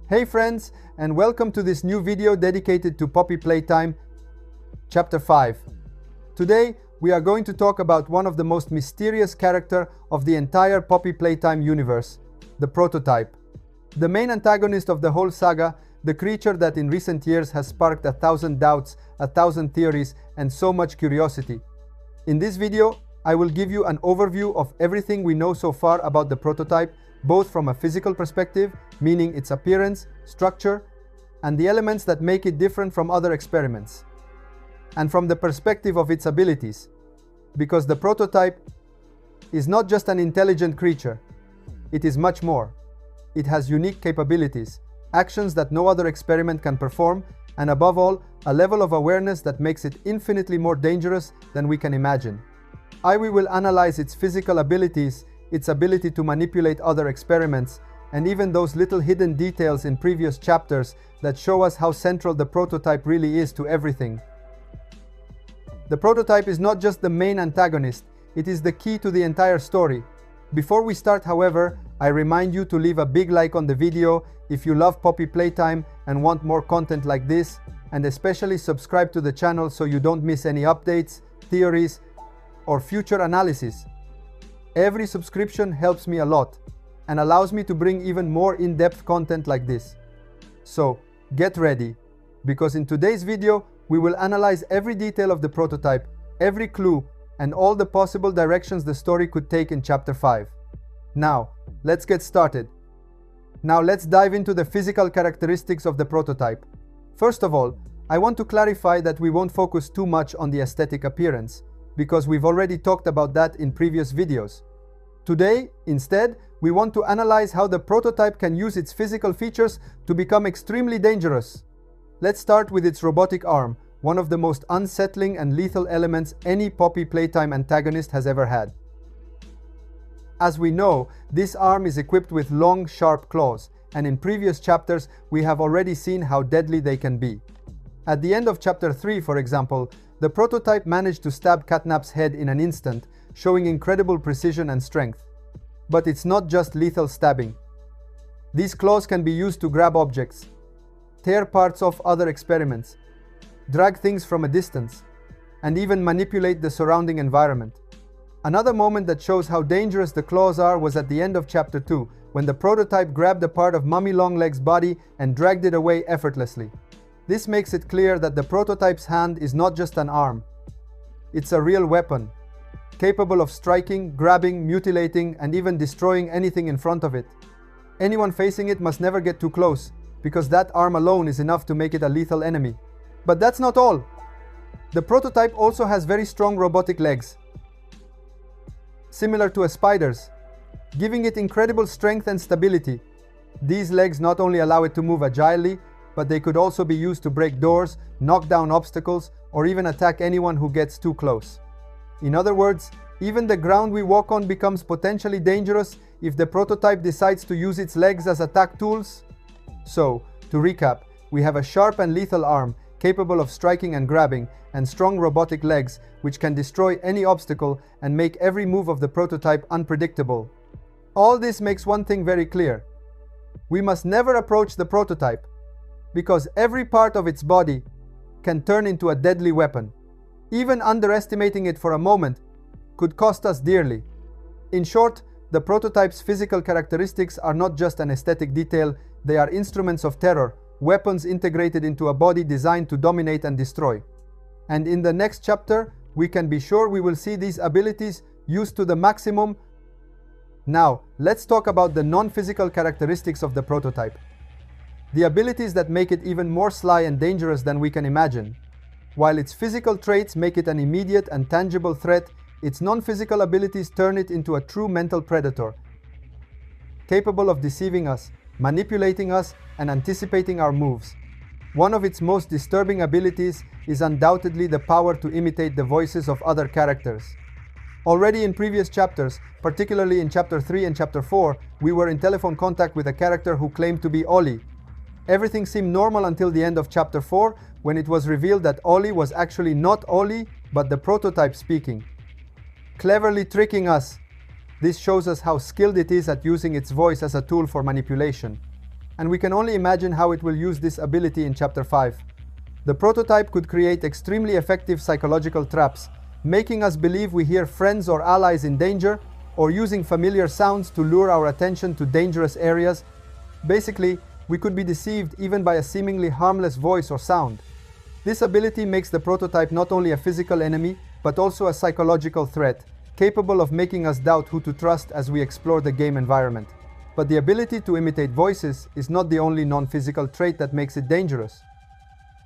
Hey friends, and welcome to this new video dedicated to Poppy Playtime Chapter 5. Today, we are going to talk about one of the most mysterious characters of the entire Poppy Playtime universe, the prototype. The main antagonist of the whole saga, the creature that in recent years has sparked 1,000 doubts, 1,000 theories, and so much curiosity. In this video, I will give you an overview of everything we know so far about the prototype, both from a physical perspective, meaning its appearance, structure, and the elements that make it different from other experiments, and from the perspective of its abilities, because the prototype is not just an intelligent creature, it is much more. It has unique capabilities, actions that no other experiment can perform, and above all, a level of awareness that makes it infinitely more dangerous than we can imagine. We will analyze its physical abilities, its ability to manipulate other experiments, and even those little hidden details in previous chapters that show us how central the prototype really is to everything. The prototype is not just the main antagonist, it is the key to the entire story. Before we start, however, I remind you to leave a big like on the video if you love Poppy Playtime and want more content like this, and especially subscribe to the channel so you don't miss any updates, theories, or future analysis. Every subscription helps me a lot and allows me to bring even more in-depth content like this. So, get ready, because in today's video, we will analyze every detail of the prototype, every clue, and all the possible directions the story could take in Chapter 5. Now, let's get started. Now let's dive into the physical characteristics of the prototype. First of all, I want to clarify that we won't focus too much on the aesthetic appearance, because we've already talked about that in previous videos. Today, instead, we want to analyze how the prototype can use its physical features to become extremely dangerous. Let's start with its robotic arm, one of the most unsettling and lethal elements any Poppy Playtime antagonist has ever had. As we know, this arm is equipped with long, sharp claws, and in previous chapters, we have already seen how deadly they can be. At the end of Chapter 3, for example, the prototype managed to stab Catnap's head in an instant, showing incredible precision and strength. But it's not just lethal stabbing. These claws can be used to grab objects, tear parts off other experiments, drag things from a distance, and even manipulate the surrounding environment. Another moment that shows how dangerous the claws are was at the end of Chapter 2, when the prototype grabbed a part of Mummy Longleg's body and dragged it away effortlessly. This makes it clear that the prototype's hand is not just an arm. It's a real weapon, capable of striking, grabbing, mutilating, and even destroying anything in front of it. Anyone facing it must never get too close, because that arm alone is enough to make it a lethal enemy. But that's not all. The prototype also has very strong robotic legs, similar to a spider's, giving it incredible strength and stability. These legs not only allow it to move agilely, but they could also be used to break doors, knock down obstacles, or even attack anyone who gets too close. In other words, even the ground we walk on becomes potentially dangerous if the prototype decides to use its legs as attack tools. So, to recap, we have a sharp and lethal arm, capable of striking and grabbing, and strong robotic legs, which can destroy any obstacle and make every move of the prototype unpredictable. All this makes one thing very clear. We must never approach the prototype, because every part of its body can turn into a deadly weapon. Even underestimating it for a moment could cost us dearly. In short, the prototype's physical characteristics are not just an aesthetic detail, they are instruments of terror, weapons integrated into a body designed to dominate and destroy. And in the next chapter, we can be sure we will see these abilities used to the maximum. Now, let's talk about the non-physical characteristics of the prototype. The abilities that make it even more sly and dangerous than we can imagine. While its physical traits make it an immediate and tangible threat, its non-physical abilities turn it into a true mental predator, capable of deceiving us, manipulating us, and anticipating our moves. One of its most disturbing abilities is undoubtedly the power to imitate the voices of other characters. Already in previous chapters, particularly in Chapter 3 and Chapter 4, we were in telephone contact with a character who claimed to be Ollie. Everything seemed normal until the end of Chapter 4, when it was revealed that Ollie was actually not Ollie, but the prototype speaking, cleverly tricking us. This shows us how skilled it is at using its voice as a tool for manipulation. and we can only imagine how it will use this ability in Chapter 5. The prototype could create extremely effective psychological traps, making us believe we hear friends or allies in danger, or using familiar sounds to lure our attention to dangerous areas. Basically, we could be deceived even by a seemingly harmless voice or sound. This ability makes the prototype not only a physical enemy, but also a psychological threat, capable of making us doubt who to trust as we explore the game environment. But the ability to imitate voices is not the only non-physical trait that makes it dangerous.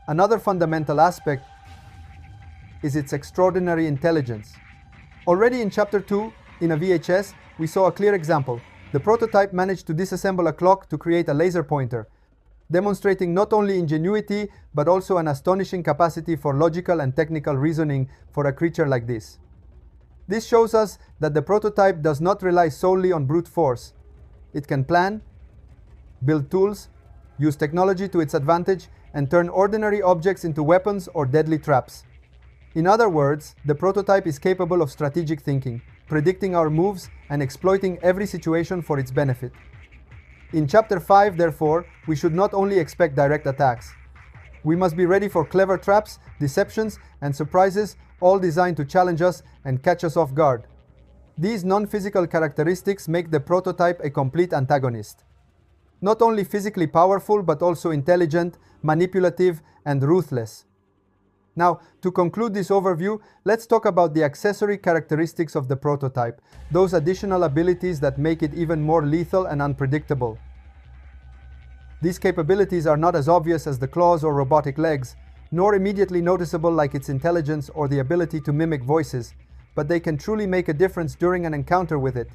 Another fundamental aspect is its extraordinary intelligence. Already in Chapter 2, in a VHS, we saw a clear example. The prototype managed to disassemble a clock to create a laser pointer, demonstrating not only ingenuity, but also an astonishing capacity for logical and technical reasoning for a creature like this. This shows us that the prototype does not rely solely on brute force. It can plan, build tools, use technology to its advantage, and turn ordinary objects into weapons or deadly traps. In other words, the prototype is capable of strategic thinking, predicting our moves, and exploiting every situation for its benefit. In Chapter 5, therefore, we should not only expect direct attacks. We must be ready for clever traps, deceptions, and surprises, all designed to challenge us and catch us off guard. These non-physical characteristics make the prototype a complete antagonist. Not only physically powerful, but also intelligent, manipulative, and ruthless. Now, to conclude this overview, let's talk about the accessory characteristics of the prototype, those additional abilities that make it even more lethal and unpredictable. These capabilities are not as obvious as the claws or robotic legs, nor immediately noticeable like its intelligence or the ability to mimic voices, but they can truly make a difference during an encounter with it.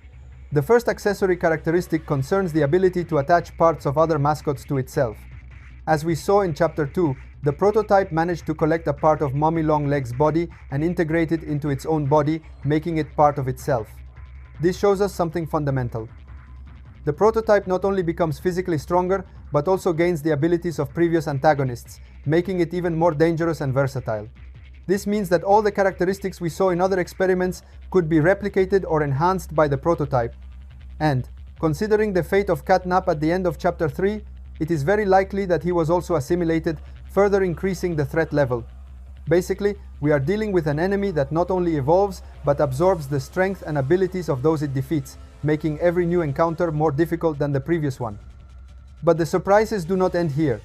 The first accessory characteristic concerns the ability to attach parts of other mascots to itself. As we saw in Chapter 2, the prototype managed to collect a part of Mommy Longleg's body and integrate it into its own body, making it part of itself. This shows us something fundamental. The prototype not only becomes physically stronger, but also gains the abilities of previous antagonists, making it even more dangerous and versatile. This means that all the characteristics we saw in other experiments could be replicated or enhanced by the prototype. And, considering the fate of Catnap at the end of Chapter 3, it is very likely that he was also assimilated, further increasing the threat level. Basically, we are dealing with an enemy that not only evolves, but absorbs the strength and abilities of those it defeats, making every new encounter more difficult than the previous one. But the surprises do not end here.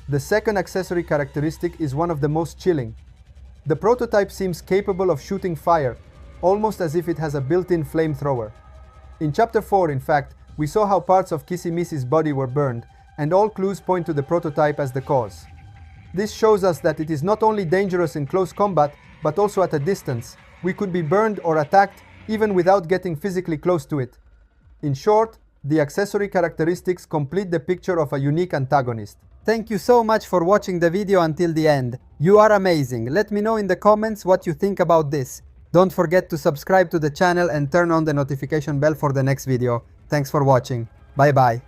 The second accessory characteristic is one of the most chilling. The prototype seems capable of shooting fire, almost as if it has a built-in flamethrower. In Chapter 4, in fact, we saw how parts of Kissy Missy's body were burned, and all clues point to the prototype as the cause. This shows us that it is not only dangerous in close combat, but also at a distance. We could be burned or attacked even without getting physically close to it. In short, the accessory characteristics complete the picture of a unique antagonist. Thank you so much for watching the video until the end. You are amazing. Let me know in the comments what you think about this. Don't forget to subscribe to the channel and turn on the notification bell for the next video. Thanks for watching. Bye bye.